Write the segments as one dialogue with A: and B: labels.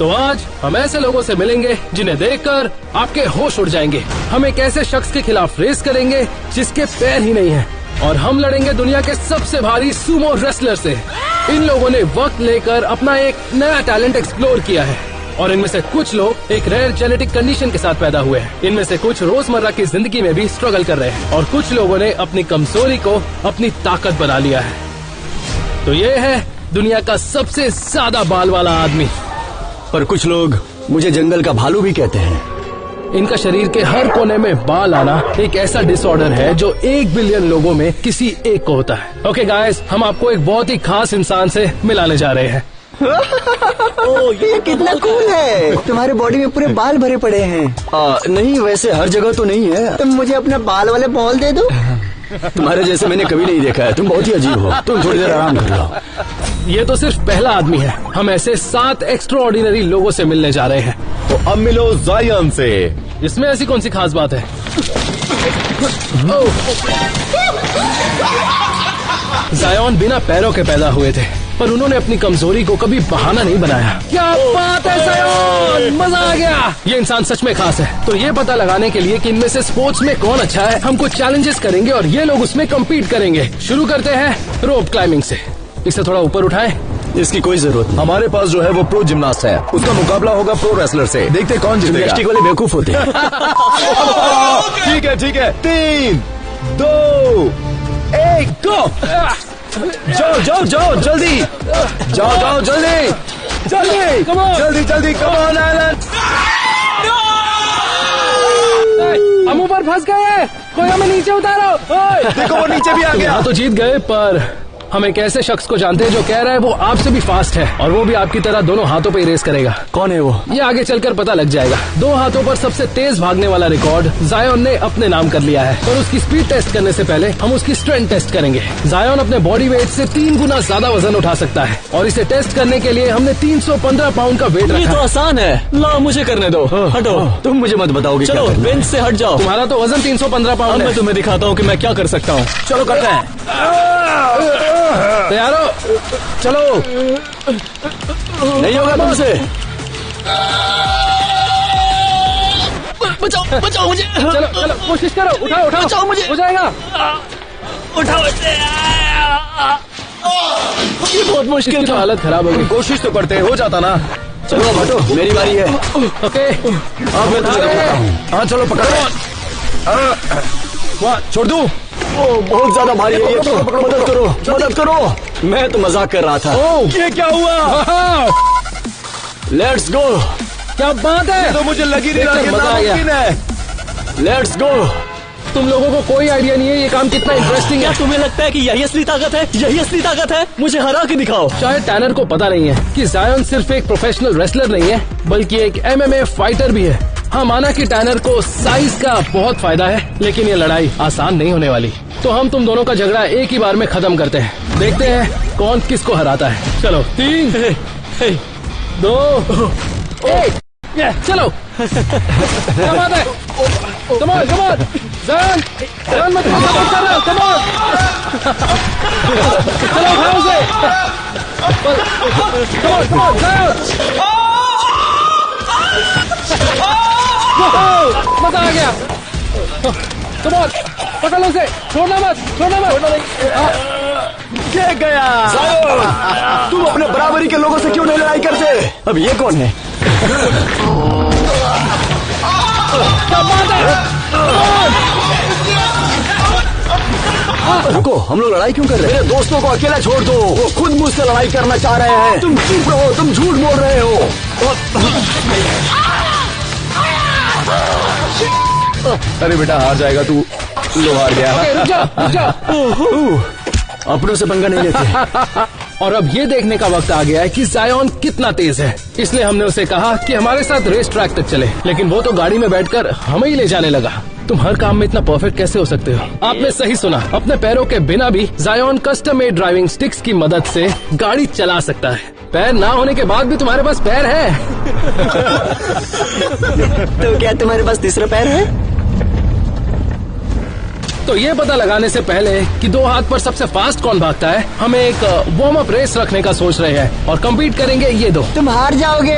A: तो आज हम ऐसे लोगों से मिलेंगे जिन्हें देखकर आपके होश उड़ जाएंगे। हम एक ऐसे शख्स के खिलाफ रेस करेंगे जिसके पैर ही नहीं हैं, और हम लड़ेंगे दुनिया के सबसे भारी सुमो रेसलर से। इन लोगों ने वक्त लेकर अपना एक नया टैलेंट एक्सप्लोर किया है, और इनमें से कुछ लोग एक रेयर जेनेटिक कंडीशन के साथ पैदा हुए हैं। इनमें से कुछ रोजमर्रा की जिंदगी में भी स्ट्रगल कर रहे हैं, और कुछ लोगों ने अपनी कमजोरी को अपनी ताकत बना लिया है। तो ये है दुनिया का सबसे ज्यादा बाल वाला आदमी।
B: पर कुछ लोग मुझे जंगल का भालू भी कहते हैं।
A: इनका शरीर के हर कोने में बाल आना एक ऐसा डिसऑर्डर है जो 1 बिलियन लोगों में किसी एक को होता है। ओके गाइस, हम आपको एक बहुत ही खास इंसान से मिलाने जा रहे हैं।
C: ओह, ये कितना कूल है। तुम्हारे बॉडी में पूरे बाल भरे पड़े हैं।
B: नहीं, वैसे हर जगह तो नहीं है।
C: तुम मुझे अपने बाल वाले बॉल दे दो।
B: तुम्हारे जैसे मैंने कभी नहीं देखा है। तुम बहुत ही अजीब हो। तुम थोड़ी देर आराम कर लो।
A: ये तो सिर्फ पहला आदमी है। हम ऐसे 7 एक्स्ट्राऑर्डिनरी लोगों से मिलने जा रहे हैं।
D: तो अब मिलो जायन से।
A: इसमें ऐसी कौन सी खास बात है? जायन बिना पैरों के पैदा हुए थे, पर उन्होंने अपनी कमजोरी को कभी बहाना नहीं बनाया। क्या बात है जायन, मजा आ गया। ये इंसान सच में खास है। तो ये पता लगाने के लिए कि इनमें से स्पोर्ट्स में कौन अच्छा है, हम कुछ चैलेंजेस करेंगे और ये लोग उसमें कम्पीट करेंगे। शुरू करते हैं रोप क्लाइंबिंग से। इसे थोड़ा ऊपर उठाएं।
B: इसकी कोई जरूरत नहीं।
D: हमारे पास जो है वो प्रो जिम्नास्ट है। उसका मुकाबला होगा प्रो रेसलर से। देखते कौन जीतेगा।
B: जिम्नास्टिक वाले बेवकूफ होते हैं।
D: ठीक है ठीक है। 3, 2, 1 गो। जाओ जाओ जाओ जल्दी, जाओ जाओ जल्दी जल्दी जल्दी जल्दी। Come on Alan.
A: हम ऊपर फंस गए, कोई हमें नीचे उतारो।
D: देखो वो नीचे भी आ गया।
A: यहाँ तो जीत गए, पर हम एक ऐसे शख्स को जानते हैं जो कह रहा है वो आपसे भी फास्ट है, और वो भी आपकी तरह दोनों हाथों पे ही रेस करेगा।
B: कौन है वो?
A: ये आगे चलकर पता लग जाएगा। 2 हाथों पर सबसे तेज भागने वाला रिकॉर्ड जायन ने अपने नाम कर लिया है। और उसकी स्पीड टेस्ट करने से पहले हम उसकी स्ट्रेंथ टेस्ट करेंगे। जायन अपने बॉडी वेट से 3 गुना ज्यादा वजन उठा सकता है, और इसे टेस्ट करने के लिए हमने 315 पाउंड का वेट
B: ये
A: रखा
B: तो
A: है।
B: आसान है। ला, मुझे करने दो। हटो। तुम मुझे मत बताओगे। चलो बेंच से हट जाओ।
A: तुम्हारा तो वजन 315 पाउंड
B: मैं
A: है।
B: तुम्हें दिखाता हूँ कि मैं क्या कर सकता हूँ। चलो करते हैं।
A: तैयार हो? चलो।
B: नहीं होगा तुमसे। बचाओ बचाओ मुझे।
A: चलो चलो, कोशिश करो। उठाओ उठाओ।
B: बचाओ मुझे।
A: हो जाएगा।
B: उठाओ। ये बहुत मुश्किल
A: तो
B: था।
A: हालत खराब हो गई।
D: कोशिश तो करते हो जाता ना।
B: चलो अब हटो, मेरी बारी है।
A: ओके,
B: अब मैं तुझे पकड़ता हूँ।
D: हाँ चलो पकड़ो।
A: वाह, छोड़ दूं?
B: ओ, बहुत ज्यादा भारी है ये तो। मदद करो मदद करो। मैं तो मजाक कर रहा था।
D: ये क्या हुआ?
B: Let's go.
A: क्या बात है।
D: तो मुझे लगी नहीं रहा कि
A: मजा आ गया।
D: नामुमकिन है।
B: Let's go.
A: तुम लोगों को कोई आइडिया नहीं है ये काम कितना इंटरेस्टिंग
B: क्या
A: है।
B: तुम्हें लगता है कि यही असली ताकत है? यही असली ताकत है? मुझे हरा के दिखाओ।
A: शायद टैनर को पता नहीं है कि जायन सिर्फ एक प्रोफेशनल रेसलर नहीं है, बल्कि एक MMA फाइटर भी है। हाँ, माना कि टैनर को साइज का बहुत फायदा है, लेकिन ये लड़ाई आसान नहीं होने वाली। तो हम तुम दोनों का झगड़ा एक ही बार में खत्म करते हैं। देखते हैं कौन किसको हराता है। चलो 3, 2, 1, चलो। क्या बात है? Come on, come on. जायन, जायन मैं तुम्हें सपोर्ट कर रहा हूँ। Come on. चलो उठाओ उसे। Come on, come on, जायन। मजा आ गया। Come on, पकड़ लो उसे। छोड़ना मत, छोड़ना मत।
D: ये गया।
B: तुम अपने बराबरी के लोगों से क्यों नहीं लड़ाई करते? अब ये कौन है?
A: क्या बात है?
B: रुको, हम लोग लड़ाई क्यों कर रहे हैं? मेरे दोस्तों को अकेला छोड़ दो। वो खुद मुझसे लड़ाई करना चाह रहे हैं। तुम चुप रहो, तुम झूठ बोल रहे हो।
D: अरे बेटा हार जाएगा तू। लो हार गया।
A: रुक जा, रुक जा।
B: अपनों से पंगा नहीं लेते।
A: और अब ये देखने का वक्त आ गया है कि जायन कितना तेज है। इसलिए हमने उसे कहा कि हमारे साथ रेस ट्रैक तक चले, लेकिन वो तो गाड़ी में बैठकर हमें ही ले जाने लगा। तुम हर काम में इतना परफेक्ट कैसे हो सकते हो? आपने सही सुना, अपने पैरों के बिना भी जायन कस्टम मेड ड्राइविंग स्टिक्स की मदद से गाड़ी चला सकता है। पैर ना होने के बाद भी तुम्हारे पास पैर है।
C: तो क्या तुम्हारे पास तीसरा पैर है?
A: तो ये पता लगाने से पहले कि 2 हाथ पर सबसे फास्ट कौन भागता है, हम एक वार्म अप रेस रखने का सोच रहे हैं और कम्पीट करेंगे ये 2।
C: तुम हार जाओगे।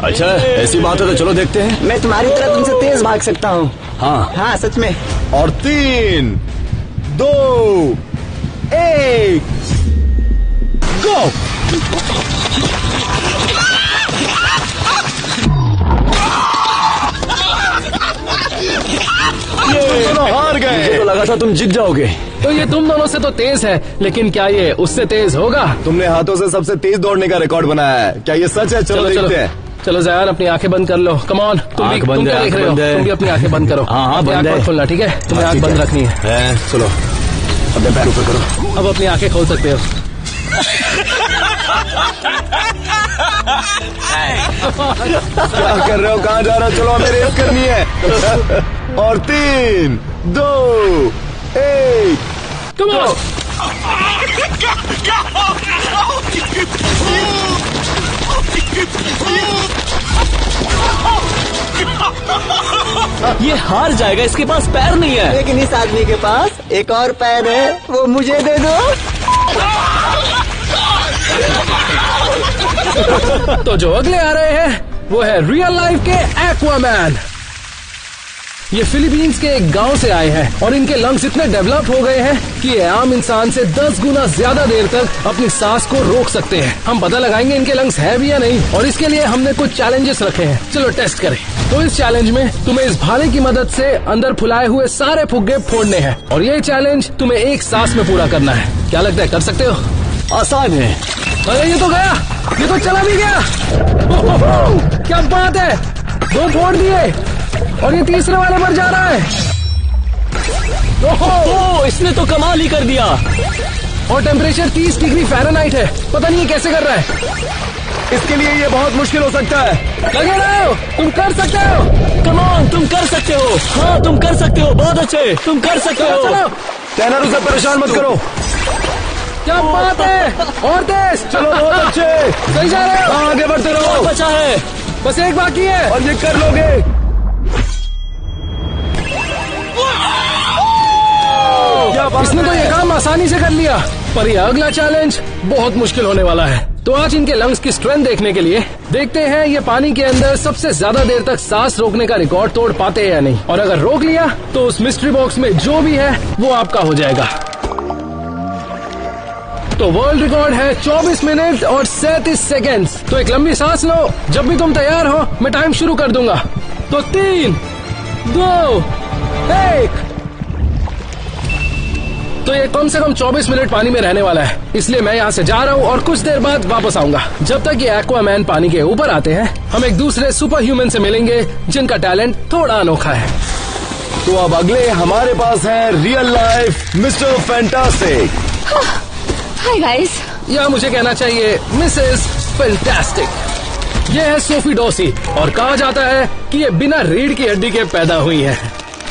D: अच्छा, ऐसी बात है तो चलो देखते हैं।
C: मैं तुम्हारी तरह तुमसे तेज भाग सकता हूँ।
D: हाँ
C: सच में।
D: और 3, 2, 1 गो। ये दोनों हार गए। मुझे तो लगा था तुम जीत जाओगे।
A: तो ये तुम दोनों से तो तेज है, लेकिन क्या ये उससे तेज होगा?
D: तुमने हाथों से सबसे तेज दौड़ने का रिकॉर्ड बनाया है, क्या ये सच है? चलो देखते हैं।
A: चलो ज़यान, अपनी आंखें बंद कर लो। कम ऑन, तुम क्या देख रहे हो? तुम भी अपनी आंखें बंद करो।
D: हाँ बंद है।
A: खोलना, ठीक है? तुम्हें आंख बंद रखनी है।
D: चलो अपने पैर ऊपर करो।
A: अब अपनी आंखें खोल सकते हो।
D: क्या कर रहे हो? कहाँ जा रहे हो? चलो हमें रेस करनी है। और 3, 2, 1
A: कम ऑन।
B: ये हार जाएगा, इसके पास पैर नहीं है।
C: लेकिन इस आदमी के पास एक और पैर है, वो मुझे दे दो।
A: तो जो अगले आ रहे हैं वो है रियल लाइफ के एक्वामैन। ये फिलीपींस के एक गांव से आए हैं और इनके लंग्स इतने डेवलप हो गए हैं कि ये आम इंसान से 10 गुना ज्यादा देर तक अपनी सांस को रोक सकते हैं। हम पता लगाएंगे इनके लंग्स है भी या नहीं, और इसके लिए हमने कुछ चैलेंजेस रखे हैं। चलो टेस्ट करें। तो इस चैलेंज में तुम्हें इस भाले की मदद से अंदर फुलाए हुए सारे फुग्गे फोड़ने हैं और ये चैलेंज तुम्हें एक सांस में पूरा करना है। क्या लगता है, कर सकते हो?
D: आसान है।
A: अरे ये तो गया, ये तो चला भी गया। ओहो, क्या बात है, 2 फोड़ दिए और ये तीसरे वाले पर जा रहा है।
B: ओहो, इसने तो कमाल ही कर दिया।
A: और टेम्परेचर 30 डिग्री फ़ारेनहाइट है। पता नहीं ये कैसे कर रहा है।
D: इसके लिए ये बहुत मुश्किल हो सकता है।
A: लगे रहो, तुम कर सकते हो।
B: कम ऑन, तुम कर सकते हो। हाँ तुम कर सकते हो, बहुत अच्छे, तुम कर सकते हो।
A: चलो,
D: टैनर उसे परेशान मत करो।
A: क्या बात है, और तेज।
D: चलो बहुत अच्छे,
A: सही जा रहे हो।
D: आगे बढ़ते रहो।
B: बचा है,
A: बस एक बाकी है
D: और ये कर लोगे।
A: इसने तो ये काम आसानी से कर लिया, पर ये अगला चैलेंज बहुत मुश्किल होने वाला है। तो आज इनके लंग्स की स्ट्रेंथ देखने के लिए देखते हैं ये पानी के अंदर सबसे ज्यादा देर तक सांस रोकने का रिकॉर्ड तोड़ पाते हैं या नहीं। और अगर रोक लिया तो उस मिस्ट्री बॉक्स में जो भी है वो आपका हो जाएगा। तो वर्ल्ड रिकॉर्ड है 24 मिनट और 37 सेकेंड्स। तो एक लंबी सांस लो, जब भी तुम तैयार हो मैं टाइम शुरू कर दूंगा। तो 3, 2, 1। तो ये कम से कम 24 मिनट पानी में रहने वाला है, इसलिए मैं यहाँ से जा रहा हूँ और कुछ देर बाद वापस आऊंगा। जब तक ये एक्वामैन पानी के ऊपर आते हैं हम एक दूसरे सुपर ह्यूमन से मिलेंगे जिनका टैलेंट थोड़ा अनोखा है।
D: तो अब अगले हमारे पास है real life mister fantastic.
E: Hi guys.
A: या मुझे कहना चाहिए मिसेस फैंटास्टिक। ये है सोफी डॉसी और कहा जाता है कि ये बिना रीढ़ की हड्डी के पैदा हुई है।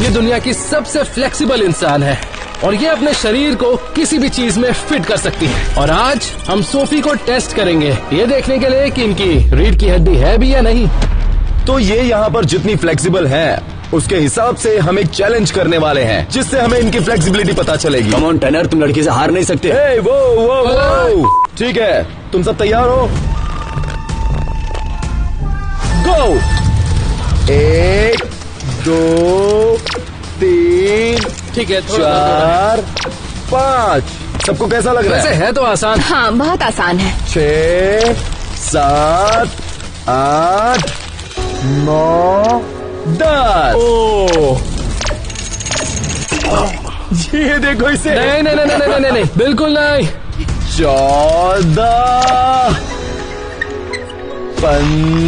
A: ये दुनिया की सबसे फ्लेक्सिबल इंसान है और ये अपने शरीर को किसी भी चीज में फिट कर सकती है। और आज हम सोफी को टेस्ट करेंगे ये देखने के लिए कि इनकी रीढ़ की हड्डी है भी या नहीं।
D: तो ये यहाँ पर जितनी फ्लेक्सिबल है उसके हिसाब से हम एक चैलेंज करने वाले हैं जिससे हमें इनकी फ्लेक्सिबिलिटी पता चलेगी।
B: कम ऑन टैनर, तुम लड़की से हार नहीं सकते।
D: हे वो ठीक है, तुम सब तैयार हो? गो। 1, 2, 3,
A: ठीक है,
D: 4, 5। सबको कैसा लग रहा
A: वैसे
D: है?
A: है तो आसान।
E: हाँ बहुत आसान है।
D: 6, 7, 8, 9, 10।
B: ओह,
D: ये देखो इसे।
A: नहीं नहीं नहीं नहीं नहीं नहीं, बिल्कुल नहीं।
D: 14, 15,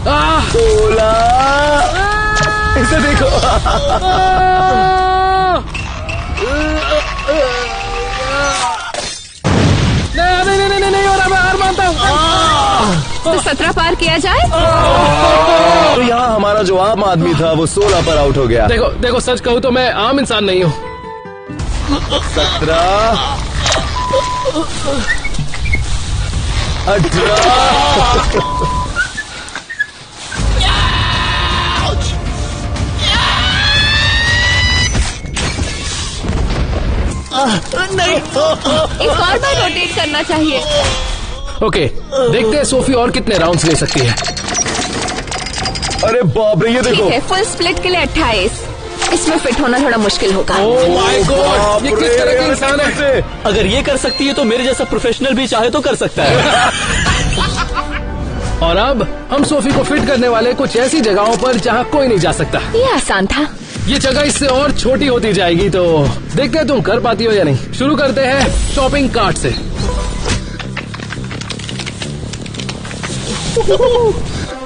D: 16। इसे देखो।
A: नहीं नहीं नहीं नहीं हो रहा, मैं हार मानता हूँ।
E: तो 17 पार किया जाए।
D: तो यहाँ हमारा जो आम आदमी था वो 16 पर आउट हो गया।
A: देखो देखो, सच कहूँ तो मैं आम इंसान नहीं हूँ।
D: 17, 18।
C: नहीं।
E: एक और बार रोटेट करना चाहिए।
A: ओके, देखते हैं सोफी और कितने राउंड्स ले सकती है।
D: अरे बाप रे, ये
E: ठीक
D: देखो।
E: है, फुल स्प्लिट के लिए 28। इसमें फिट होना थोड़ा मुश्किल होगा।
A: ओह माय गॉड, ये किस तरह के इंसान है?
B: अगर ये कर सकती है तो मेरे जैसा प्रोफेशनल भी चाहे तो कर सकता है।
A: और अब हम सोफी को फिट करने वाले कुछ ऐसी जगहों पर जहाँ कोई नहीं जा सकता।
E: ये आसान था।
A: ये जगह इससे और छोटी होती जाएगी, तो देखते हैं तुम कर पाती हो या नहीं। शुरू करते हैं शॉपिंग कार्ट से।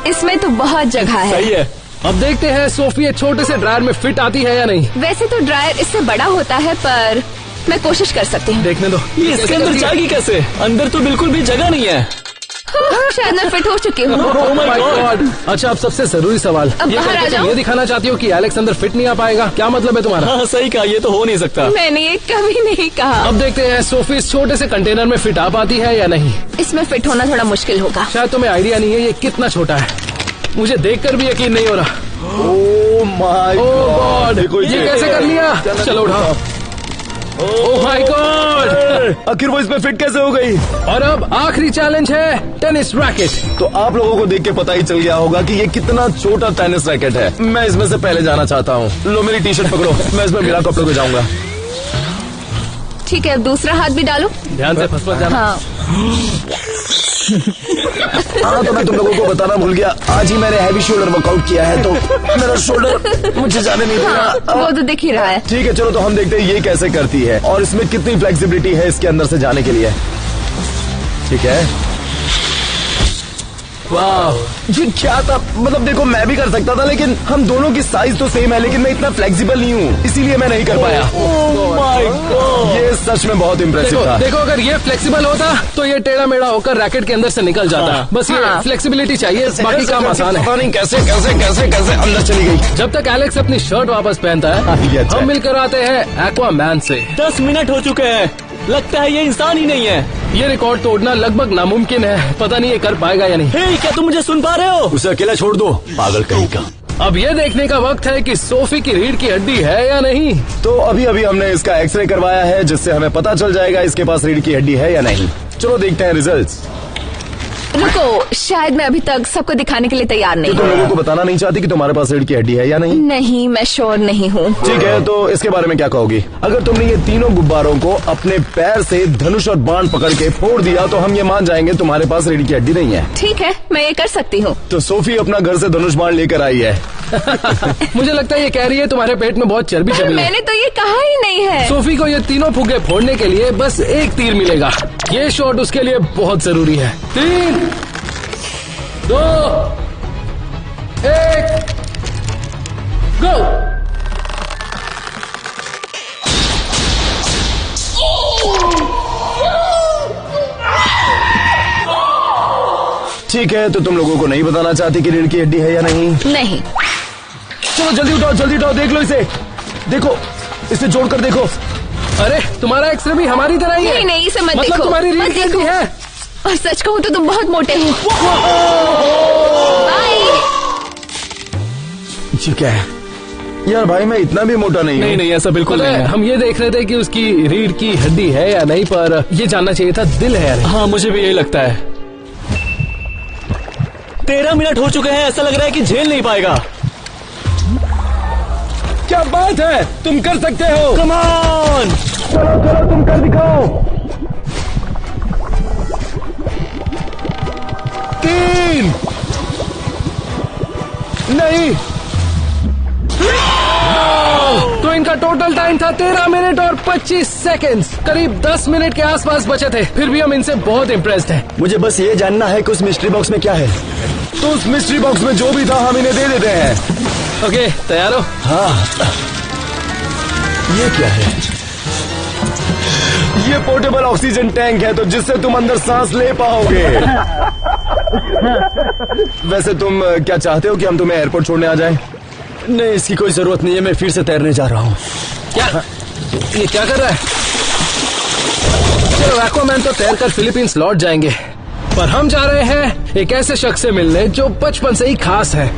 E: इसमें तो बहुत जगह है।
B: सही है।
A: अब देखते हैं सोफी ये छोटे से ड्रायर में फिट आती है या नहीं।
E: वैसे तो ड्रायर इससे बड़ा होता है, पर मैं कोशिश कर सकती हूँ।
A: देखने दो
B: ये इसके अंदर जाएगी कैसे? अंदर तो बिल्कुल भी जगह नहीं है।
E: शायद मैं फिट हो चुकी हूँ।
A: Oh my God! अच्छा, अब सबसे जरूरी सवाल,
E: अब
A: ये
E: बाहर
A: करके
E: आ
A: तुम
E: जाओ।
A: ये दिखाना चाहती हो कि एलेक्स अंदर फिट नहीं आ पाएगा? क्या मतलब है तुम्हारा?
B: हाँ सही कहा, ये तो हो नहीं सकता।
E: मैंने ये कभी नहीं कहा।
A: अब देखते हैं सोफी इस छोटे से कंटेनर में फिट आ पाती है या नहीं।
E: इसमें फिट होना थोड़ा मुश्किल होगा।
A: शायद तुम्हें आइडिया नहीं है ये कितना छोटा है। मुझे देखकर भी यकीन नहीं हो रहा।
D: ओह माय
A: ओह गॉड,
D: देखो
A: ये कैसे कर लिया? चलो उठाओ। ओह माय गॉड,
D: आखिर वो इसमें फिट कैसे हो गई?
A: और अब आखिरी चैलेंज है टेनिस रैकेट।
D: तो आप लोगों को देख के पता ही चल गया होगा कि ये कितना छोटा टेनिस रैकेट है। मैं इसमें से पहले जाना चाहता हूँ। लो मेरी टी शर्ट पकड़ो, मैं इसमें बिना कपड़ों के जाऊंगा।
E: ठीक है, अब दूसरा हाथ भी डालो।
A: ध्यान से फंस मत जाना।
E: हाँ,
D: हाँ तो मैं तुम लोगों को बताना भूल गया, आज ही मैंने हैवी शोल्डर वर्कआउट किया है, तो मेरा शोल्डर मुझे जाने नहीं
E: हाँ,
D: देगा।
E: वो तो दिख ही रहा है।
D: ठीक है, चलो तो हम देखते हैं ये कैसे करती है और इसमें कितनी फ्लेक्सिबिलिटी है इसके अंदर से जाने के लिए। ठीक है,
A: वाह,
D: ये क्या था? मतलब देखो, मैं भी कर सकता था, लेकिन हम दोनों की साइज तो सेम है, लेकिन मैं इतना फ्लेक्सिबल नहीं हूँ, इसीलिए मैं नहीं कर पाया। ये सच में बहुत इम्प्रेसिव था।
A: देखो अगर ये फ्लेक्सिबल होता तो ये टेढ़ा मेढ़ा होकर रैकेट के अंदर से निकल जाता।
B: हाँ।
A: बस ये
E: हाँ।
A: फ्लेक्सिबिलिटी चाहिए, बाकी काम आसान है।
D: पता नहीं कैसे कैसे कैसे कैसे अंदर चली गई।
A: जब तक एलेक्स अपनी शर्ट वापस पहनता है,
D: ये अच्छा है।
A: हम मिलकर आते हैं एक्वामैन से।
B: 10 मिनट हो चुके हैं, लगता है ये इंसान ही नहीं है।
A: ये रिकॉर्ड तोड़ना लगभग नामुमकिन है। पता नहीं ये कर पाएगा या नहीं।
B: हे, क्या तुम मुझे सुन पा रहे हो?
D: उसे अकेला छोड़ दो, पागल कहीं का।
A: अब ये देखने का वक्त है कि सोफी की रीढ़ की हड्डी है या नहीं।
D: तो अभी अभी हमने इसका एक्सरे करवाया है, जिससे हमें पता चल जाएगा इसके पास रीढ़ की हड्डी है या नहीं। चलो देखते हैं रिजल्ट्स।
E: रुको, शायद मैं अभी तक सबको दिखाने के लिए तैयार नहीं
D: तुम
E: हूँ।
D: लोगों को बताना नहीं चाहती कि तुम्हारे पास रीढ़ की हड्डी है या नहीं?
E: नहीं, मैं श्योर नहीं हूँ।
D: ठीक है, तो इसके बारे में क्या कहोगी? अगर तुमने ये तीनों गुब्बारों को अपने पैर से धनुष और बाण पकड़ के फोड़ दिया तो हम ये मान जाएंगे तुम्हारे पास रीढ़ की हड्डी नहीं है।
E: ठीक है, मैं ये कर सकती हूँ।
D: तो सोफी अपना घर से धनुष बाण लेकर आई है।
A: मुझे लगता है ये कह रही है तुम्हारे पेट में बहुत चर्बी
E: पर
A: जमी है।
E: मैंने तो ये कहा ही नहीं है।
A: सोफी को ये तीनों फुगे फोड़ने के लिए बस एक तीर मिलेगा। ये शॉट उसके लिए बहुत जरूरी है। 3, 2, 1, गो।
D: ठीक है, तो तुम लोगों को नहीं बताना चाहती कि रीढ़ की हड्डी है या नहीं?
E: नहीं।
D: चलो जल्दी उठाओ, देख लो इसे। देखो, इसे जोड़कर देखो।
A: अरे तुम्हारा एक्सरे भी हमारी तरह ही है।
E: नहीं, इसे मत
A: मतलब
E: देखो।
A: तुम्हारी रीढ़
E: मत
A: की हड्डी
E: देखो।
A: है।
E: और सच कहूँ तो तुम बहुत मोटे हो। बाय।
D: ठीक है यार, भाई मैं इतना भी मोटा नहीं हूँ।
B: नहीं, ऐसा बिल्कुल
A: पता
B: नहीं
A: है,
B: है।
A: हम ये देख रहे थे कि उसकी रीढ़ की हड्डी है या नहीं, पर ये जानना चाहिए था दिल है या नहीं।
B: हाँ, मुझे भी यही लगता है। 13 मिनट हो चुके हैं, ऐसा लग रहा है कि झेल नहीं पाएगा।
A: क्या बात है, तुम कर सकते हो।
B: Come on.
D: चलो तुम कर दिखाओ। 3 नहीं।
A: तो इनका टोटल टाइम था 13 मिनट और 25 सेकंड्स। करीब 10 मिनट के आसपास बचे थे। फिर भी हम इनसे बहुत इम्प्रेस्ड हैं।
D: मुझे बस ये जानना है कि उस मिस्ट्री बॉक्स में क्या है। तो उस मिस्ट्री बॉक्स में जो भी था हम इन्हें दे देते हैं।
A: ओके, तैयार हो?
D: हाँ, ये क्या है? ये पोर्टेबल ऑक्सीजन टैंक है, तो जिससे तुम अंदर सांस ले पाओगे। वैसे तुम क्या चाहते हो कि हम तुम्हें एयरपोर्ट छोड़ने आ जाएं? नहीं, इसकी कोई जरूरत नहीं है, मैं फिर से तैरने जा रहा हूँ।
A: क्या ये क्या कर रहा है? चलो, एक्वामैन तो तैरकर फिलीपींस लौट जाएंगे, पर हम जा रहे हैं एक ऐसे शख्स से मिलने जो बचपन से ही खास है।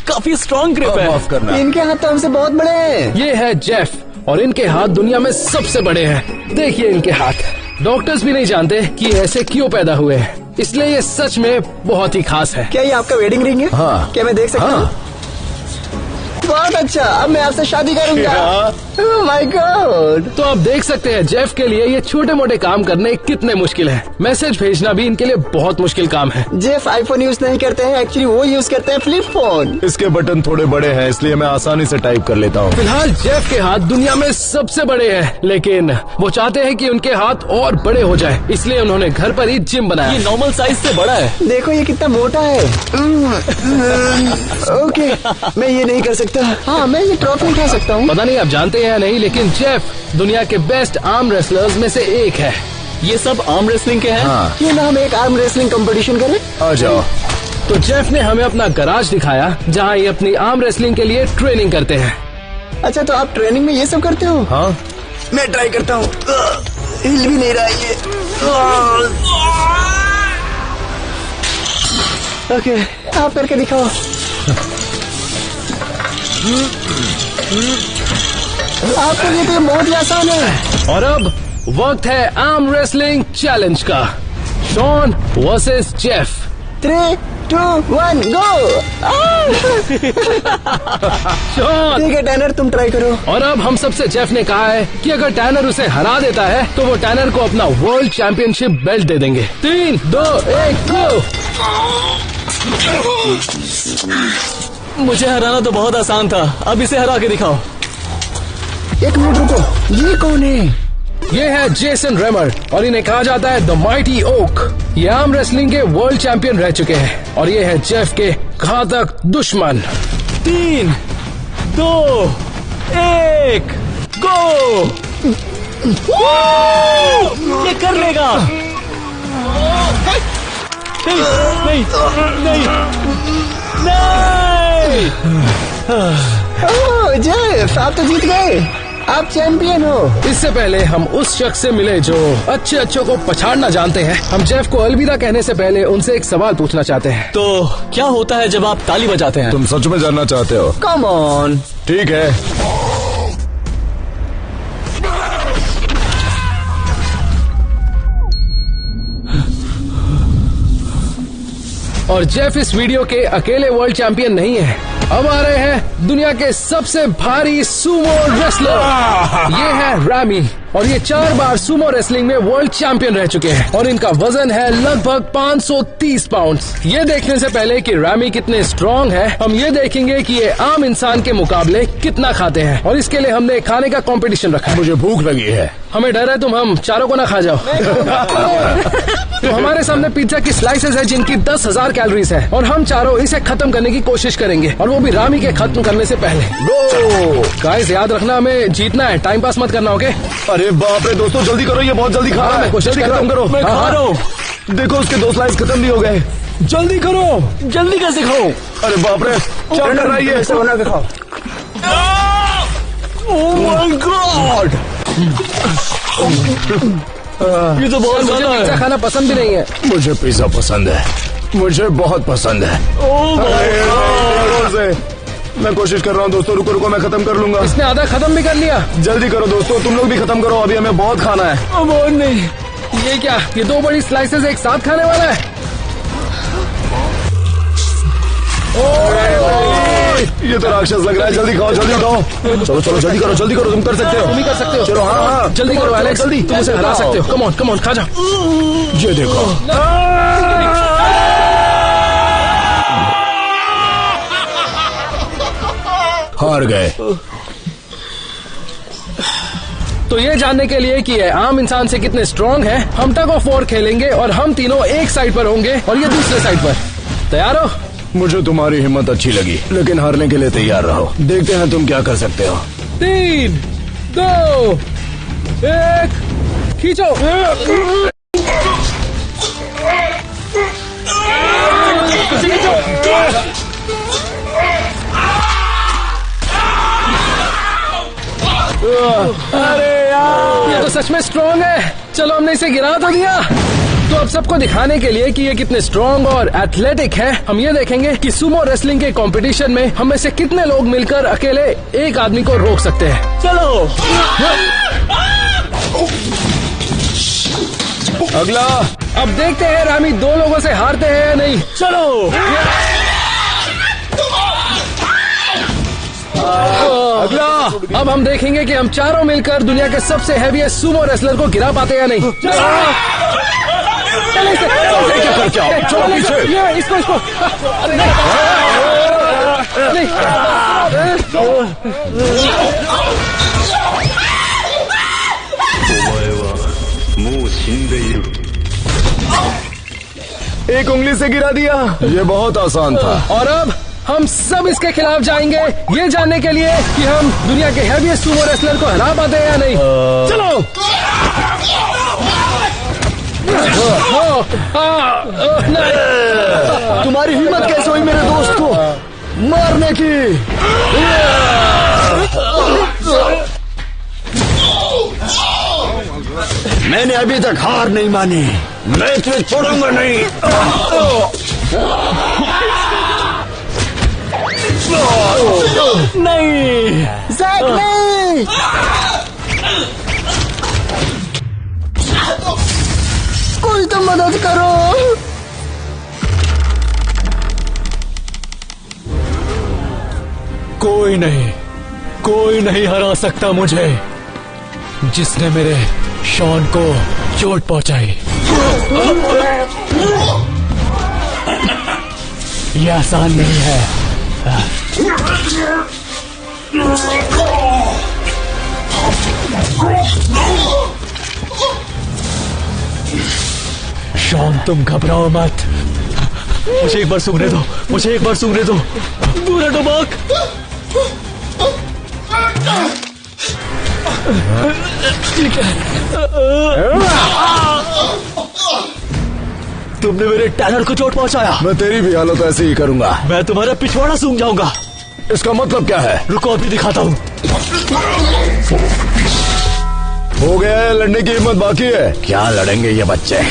B: काफी स्ट्रॉन्ग ग्रिप है।
D: माफ करना।
C: इनके हाथ तो हमसे बहुत बड़े हैं।
A: ये है जेफ, और इनके हाथ दुनिया में सबसे बड़े हैं। देखिए इनके हाथ, डॉक्टर्स भी नहीं जानते कि ऐसे क्यों पैदा हुए हैं, इसलिए ये सच में बहुत ही खास है।
C: क्या ये आपका वेडिंग रिंग है?
D: हाँ।
C: क्या मैं देख सकता हूँ? बहुत अच्छा, अब मैं आपसे शादी करूंगा। Oh my God.
A: तो आप देख सकते हैं जेफ के लिए ये छोटे मोटे काम करने कितने मुश्किल हैं। मैसेज भेजना भी इनके लिए बहुत मुश्किल काम है।
C: जेफ आईफोन यूज नहीं करते हैं, एक्चुअली वो यूज करते हैं फ्लिप फोन।
D: इसके बटन थोड़े बड़े हैं, इसलिए मैं आसानी से टाइप कर लेता हूँ।
A: फिलहाल जेफ के हाथ दुनिया में सबसे बड़े हैं, लेकिन वो चाहते हैं कि उनके हाथ और बड़े हो जाए, इसलिए उन्होंने घर पर ही जिम बनाया।
B: ये नॉर्मल साइज से बड़ा है।
C: देखो ये कितना मोटा है। ओके, मैं ये नहीं कर सकता। हाँ, मैं ये ट्रॉफी उठा सकता हूँ।
A: पता नहीं आप जानते हैं या नहीं, लेकिन जेफ दुनिया के बेस्ट आर्म रेसलर्स में से एक है।
B: ये सब आर्म रेसलिंग के हैं।
D: हाँ,
C: क्यों ना हम एक आर्म रेसलिंग कंपटीशन करें?
D: आ जाओ।
A: तो जेफ ने हमें अपना गराज दिखाया जहाँ ये अपनी आर्म रेसलिंग के लिए ट्रेनिंग करते हैं।
C: अच्छा, तो आप ट्रेनिंग में ये सब करते हो?
D: हाँ,
C: मैं ट्राई करता हूँ। हिल भी नहीं रहा ये। ओके, आप करके दिखाओ। आपको ये तो बहुत ही आसान है।
A: और अब वक्त है आर्म रेसलिंग चैलेंज का। Shawn versus Jeff.
C: 3, 2, 1, go.
A: Shawn.
C: ठीक है टैनर, तुम ट्राई करो।
A: और अब हम सबसे जेफ ने कहा है कि अगर टैनर उसे हरा देता है तो वो टैनर को अपना वर्ल्ड चैंपियनशिप बेल्ट दे देंगे। 3, 2, 1, गो।
B: मुझे हराना तो बहुत आसान था, अब इसे हरा के दिखाओ।
C: एक मिनट रुको, ये कौन है?
A: ये है जेसन रेमर और इन्हें कहा जाता है द माइटी ओक। ये आर्म रेसलिंग के वर्ल्ड चैंपियन रह चुके हैं और ये है जेफ के घातक दुश्मन।
B: 3, 2, 1, गो। ये कर लेगा। नहीं, नहीं, नहीं, नहीं।
C: ओह जेफ, आप तो जीत गए, आप चैंपियन हो।
A: इससे पहले हम उस शख्स से मिले जो अच्छे अच्छों को पछाड़ना जानते हैं। हम जेफ को अलविदा कहने से पहले उनसे एक सवाल पूछना चाहते हैं।
B: तो क्या होता है जब आप ताली बजाते हैं?
D: तुम सच में जानना चाहते हो?
C: Come on.
D: ठीक है।
A: और जेफ इस वीडियो के अकेले वर्ल्ड चैंपियन नहीं है। अब आ रहे हैं दुनिया के सबसे भारी सूमो रेसलर। ये है रैमी और ये 4 बार सूमो रेसलिंग में वर्ल्ड चैंपियन रह चुके हैं और इनका वजन है लगभग 530 पाउंड। ये देखने से पहले कि रैमी कितने स्ट्रॉन्ग है, हम ये देखेंगे कि ये आम इंसान के मुकाबले कितना खाते हैं और इसके लिए हमने खाने का कंपटीशन रखा है।
D: मुझे भूख लगी है।
A: हमें डर है तुम हम चारों को ना खा जाओ। तो हमारे सामने पिज्जा की स्लाइसेस है जिनकी 10,000 कैलोरीज है और हम चारों इसे खत्म करने की कोशिश करेंगे और वो भी रामी के खत्म करने से पहले।
D: गो।
A: गाइस याद रखना हमें जीतना है, टाइम पास मत करना। ओके?
D: अरे बाप रे दोस्तों, जल्दी करो, ये बहुत जल्दी खा रहा है।
A: मैं कोशिश
D: जल्दी
A: करता
D: खत्म
A: हूँ।
D: करो।
B: मैं
A: हाँ,
B: खा
A: हाँ।
B: रहा हूँ।
D: देखो उसके 2 स्लाइस खत्म भी हो गए। जल्दी करो।
B: जल्दी कैसे खाऊं?
D: अरे बाप रे, क्या कर रहा है ये?
C: ऐसे बना के खाओ।
B: ओह माय गॉड, ये तो बहुत
A: मुझे
B: ज्यादा
A: पिज्जा
B: है।
A: खाना पसंद भी नहीं है।
D: मुझे पिज्जा पसंद है, मुझे बहुत पसंद है।
B: ओह माय
D: जोर से। मैं कोशिश कर रहा हूँ दोस्तों, रुको रुको, मैं खत्म कर लूंगा।
A: इसने आधा खत्म भी कर लिया।
D: जल्दी करो दोस्तों, तुम लोग भी खत्म करो, अभी हमें बहुत खाना है।
B: गॉड, नहीं।
A: ये क्या, ये 2 बड़ी स्लाइसेस एक साथ खाने वाला है?
D: ये तो राक्षस लग रहा है। जल्दी खाओ, जल्दी खाओ। चलो चलो, जल्दी करो, तुम कर सकते हो।
A: तुम ही कर सकते हो।
D: चलो, हाँ हाँ,
A: जल्दी करो एलेक्स,
D: जल्दी
A: तुम उसे हरा सकते हो। कम ऑन खा जाओ।
D: ये देखो, हार गए।
A: तो ये जानने के लिए कि ये आम इंसान से कितने स्ट्रॉन्ग है, हम टग ऑफ वॉर खेलेंगे और हम तीनों एक साइड पर होंगे और ये दूसरे साइड पर। तैयार हो?
D: मुझे तुम्हारी हिम्मत अच्छी लगी, लेकिन हारने के लिए तैयार रहो। देखते हैं तुम क्या कर सकते हो।
A: 3, 2, 1, खींचो।
B: अरे यार,
A: ये तो सच में स्ट्रॉन्ग है। चलो हमने इसे गिरा तो दिया, तो अब अब सबको दिखाने के लिए कि ये कितने स्ट्रॉन्ग और एथलेटिक हैं, हम ये देखेंगे कि सुमो रेसलिंग के कंपटीशन में हम में से कितने लोग मिलकर अकेले एक आदमी को रोक सकते हैं।
D: चलो अगला।
A: अब देखते हैं रामी 2 लोगों से हारते हैं या नहीं।
D: चलो अगला।
A: अब हम देखेंगे कि हम चारों मिलकर दुनिया के सबसे हैवीएस्ट सुमो रेसलर को गिरा पाते या नहीं। चलो इसे
D: क्या करके आओ? चलो पीछे।
A: इसको नहीं।
D: एक उंगली से गिरा दिया। ये बहुत आसान था।
A: और अब हम सब इसके खिलाफ जाएंगे ये जानने के लिए कि हम दुनिया के हैवीएस्ट सुमो रेसलर को हरा पाते हैं या नहीं। चलो।
C: तुम्हारी हिम्मत कैसे हुई मेरे दोस्त को मारने की?
B: मैंने अभी तक हार नहीं मानी, मैं तुझे छोड़ूंगा नहीं।
C: नहीं जैक, नहीं। कोई तो मदद करो।
D: कोई नहीं हरा सकता मुझे, जिसने मेरे शॉन को चोट पहुंचाई। ये आसान नहीं है। शॉन तुम घबराओ मत, मुझे एक बार सूंघने दो, दूर हटो बाक। ठीक है। तुमने मेरे टैनर को चोट पहुंचाया।
B: मैं तेरी भी हालत ऐसे ही करूंगा।
D: मैं तुम्हारा पिछवाड़ा सूंघ जाऊंगा।
B: इसका मतलब क्या है?
D: रुको अभी दिखाता हूँ।
B: हो गया है, लड़ने की हिम्मत बाकी है। क्या लड़ेंगे ये बच्चे?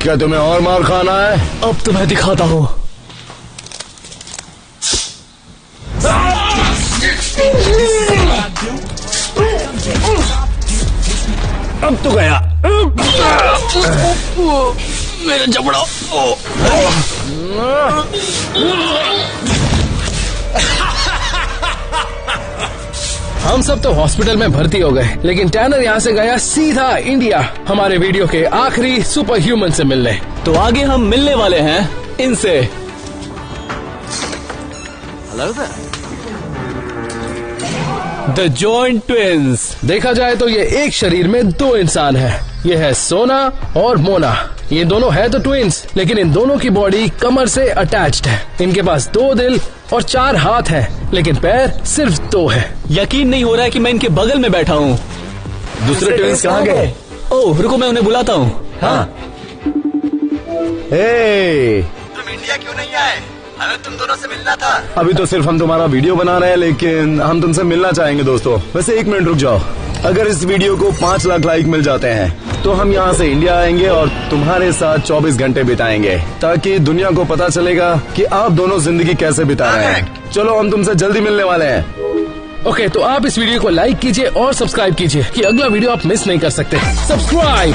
B: क्या तुम्हें और मार खाना है?
D: अब तुम्हें दिखाता हूँ।
B: अब तो गया।
D: मेरा जबड़ा।
A: हम सब तो हॉस्पिटल में भर्ती हो गए, लेकिन टैनर यहाँ से गया सीधा इंडिया हमारे वीडियो के आखिरी सुपर ह्यूमन से मिलने।
D: तो आगे हम मिलने वाले हैं इनसे। The joint twins.
A: देखा जाए तो ये एक शरीर में 2 इंसान हैं। ये है सोना और मोना। ये दोनों है तो ट्विंस, लेकिन इन दोनों की बॉडी कमर से अटैच्ड है। इनके पास 2 दिल और 4 हाथ हैं, लेकिन पैर सिर्फ 2 है।
D: यकीन नहीं हो रहा है कि मैं इनके बगल में बैठा हूँ।
B: दूसरे ट्विंस कहाँ गए?
D: ओह रुको, मैं उन्हें बुलाता हूँ।
B: हाँ। हे,
C: तुम इंडिया क्यों नहीं आए? हमें तुम दोनों से मिलना था।
B: अभी तो सिर्फ हम तुम्हारा वीडियो बना रहे हैं, लेकिन हम तुमसे मिलना चाहेंगे दोस्तों। वैसे 1 मिनट रुक जाओ। अगर इस वीडियो को 5 लाख लाइक मिल जाते हैं तो हम यहाँ से इंडिया आएंगे और तुम्हारे साथ 24 घंटे बिताएंगे, ताकि दुनिया को पता चलेगा कि आप दोनों जिंदगी कैसे बिता रहे हैं। चलो, हम तुमसे जल्दी मिलने वाले हैं।
A: ओके, तो आप इस वीडियो को लाइक कीजिए और सब्सक्राइब कीजिए कि अगला वीडियो आप मिस नहीं कर सकते। सब्सक्राइब।